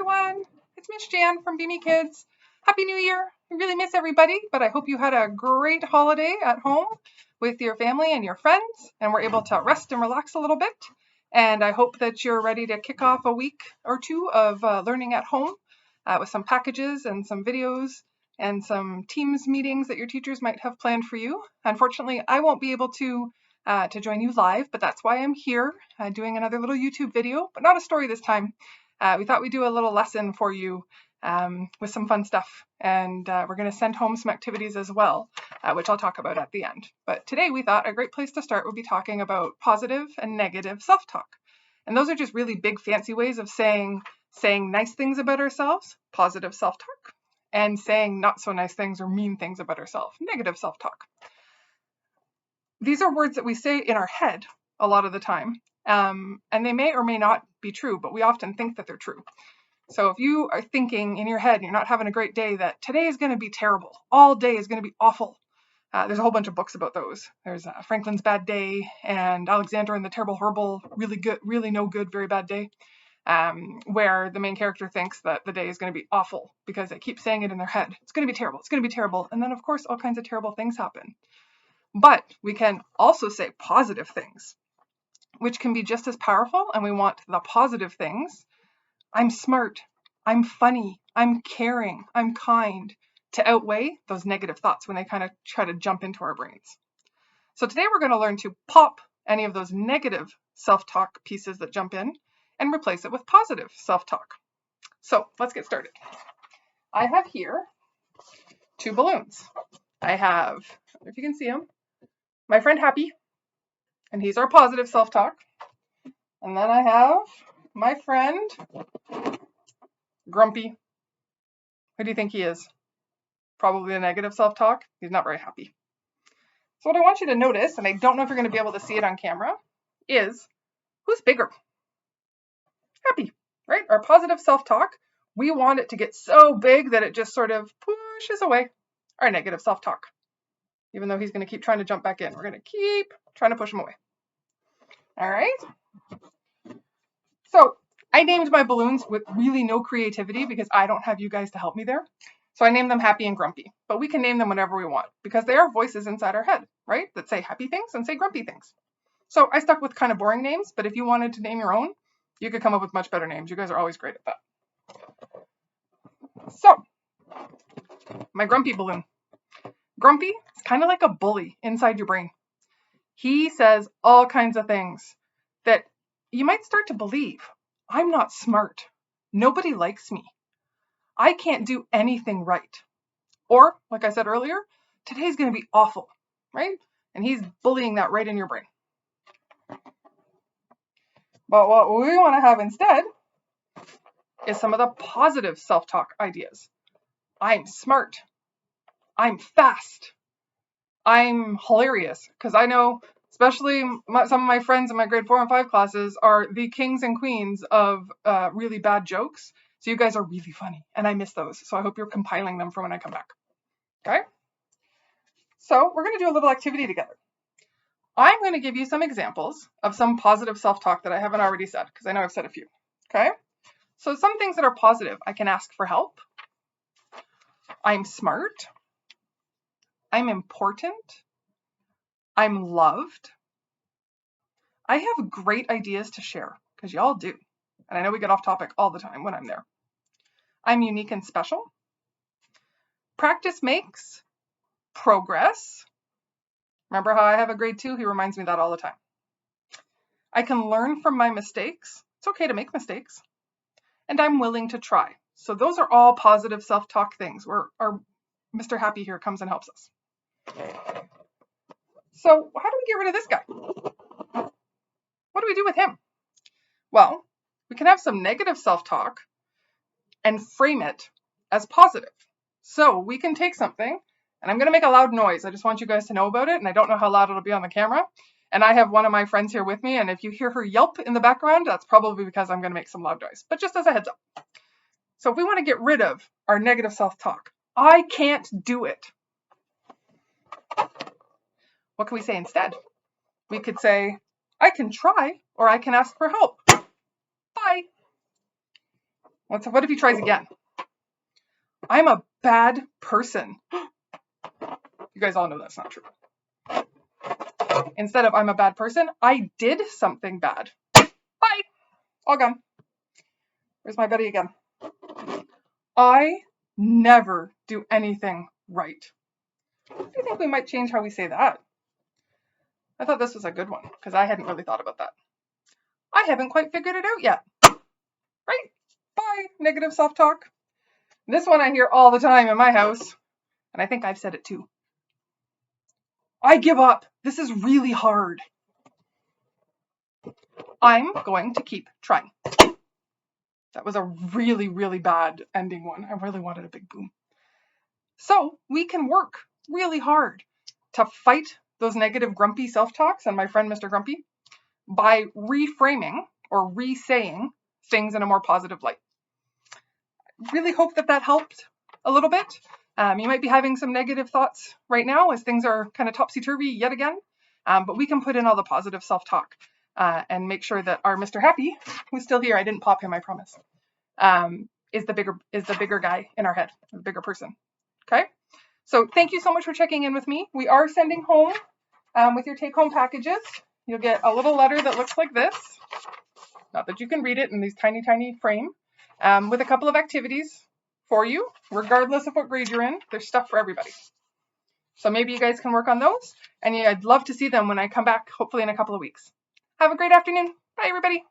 everyone. It's Miss Jan from Beanie Kids. Happy New Year. I really miss everybody, but I hope you had a great holiday at home with your family and your friends and were able to rest and relax a little bit. And I hope that you're ready to kick off a week or two of learning at home with some packages and some videos and some Teams meetings that your teachers might have planned for you. Unfortunately, I won't be able to join you live, but that's why I'm here doing another little YouTube video, but not a story this time. We thought we'd do a little lesson for you with some fun stuff, and we're going to send home some activities as well, which I'll talk about at the end. But today we thought a great place to start would be talking about positive and negative self-talk. And those are just really big fancy ways of saying nice things about ourselves, positive self-talk, and saying not so nice things or mean things about ourselves, negative self-talk. These are words that we say in our head a lot of the time, and they may or may not be true, but we often think that they're true. So if you are thinking in your head and you're not having a great day, that today is going to be terrible, all day is going to be awful. There's a whole bunch of books about those. There's Franklin's Bad Day and Alexander and the Terrible Horrible, really good, really no good, very bad day, where the main character thinks that the day is going to be awful because they keep saying it in their head. It's going to be terrible. It's going to be terrible. And then, of course, all kinds of terrible things happen. But we can also say positive things, which can be just as powerful, and we want the positive things. I'm smart, I'm funny, I'm caring, I'm kind, to outweigh those negative thoughts when they kind of try to jump into our brains. So today we're going to learn to pop any of those negative self-talk pieces that jump in and replace it with positive self-talk. So let's get started. I have here 2 balloons. I have, if you can see them, my friend Happy, and he's our positive self-talk. And then I have my friend Grumpy. Who do you think he is? Probably a negative self-talk. He's not very happy. So what I want you to notice, and I don't know if you're going to be able to see it on camera, is who's bigger? Happy, right? Our positive self-talk, we want it to get so big that it just sort of pushes away our negative self-talk. Even though he's going to keep trying to jump back in, we're going to keep trying to push him away. All right? So I named my balloons with really no creativity because I don't have you guys to help me there. So I named them Happy and Grumpy, but we can name them whatever we want because they are voices inside our head, right? That say happy things and say grumpy things. So I stuck with kind of boring names, but if you wanted to name your own, you could come up with much better names. You guys are always great at that. So my Grumpy balloon. Grumpy is kind of like a bully inside your brain. He says all kinds of things that you might start to believe. I'm not smart. Nobody likes me. I can't do anything right. Or, like I said earlier, today's going to be awful, right? And he's bullying that right in your brain. But what we want to have instead is some of the positive self-talk ideas. I'm smart. I'm fast. I'm hilarious. Because I know, especially some of my friends in my grade 4 and 5 classes are the kings and queens of really bad jokes. So you guys are really funny, and I miss those. So I hope you're compiling them for when I come back. Okay? So we're going to do a little activity together. I'm going to give you some examples of some positive self-talk that I haven't already said, because I know I've said a few. Okay? So some things that are positive, I can ask for help. I'm smart. I'm important. I'm loved. I have great ideas to share, because y'all do. And I know we get off topic all the time when I'm there. I'm unique and special. Practice makes progress. Remember how I have a grade 2? He reminds me of that all the time. I can learn from my mistakes. It's okay to make mistakes. And I'm willing to try. So those are all positive self-talk things where our Mr. Happy here comes and helps us. So how do we get rid of this guy? What do we do with him? Well, we can have some negative self-talk and frame it as positive. So we can take something, and I'm going to make a loud noise. I just want you guys to know about it, and I don't know how loud it'll be on the camera. And I have one of my friends here with me, and if you hear her yelp in the background, that's probably because I'm going to make some loud noise. But just as a heads up. So if we want to get rid of our negative self-talk, I can't do it. What can we say instead? We could say, I can try, or I can ask for help. Bye. What if he tries again? I'm a bad person. You guys all know that's not true. Instead of I'm a bad person, I did something bad. Bye. All gone. Where's my buddy again? I never do anything right. I think we might change how we say that. I thought this was a good one because I hadn't really thought about that. I haven't quite figured it out yet. Right? Bye. Negative self-talk. This one I hear all the time in my house, and I think I've said it too. I give up. This is really hard. I'm going to keep trying. That was a really, really bad ending one. I really wanted a big boom. So we can work really hard to fight those negative grumpy self-talks and my friend Mr. Grumpy by reframing or re-saying things in a more positive light. Really hope that helped a little bit. You might be having some negative thoughts right now as things are kind of topsy-turvy yet again, but we can put in all the positive self-talk and make sure that our Mr. Happy, who's still here, I didn't pop him, I promise, is the bigger guy in our head, the bigger person. Okay? So thank you so much for checking in with me. We are sending home with your take-home packages. You'll get a little letter that looks like this. Not that you can read it in these tiny, tiny frame, with a couple of activities for you, regardless of what grade you're in. There's stuff for everybody. So maybe you guys can work on those, and I'd love to see them when I come back, hopefully in a couple of weeks. Have a great afternoon. Bye, everybody.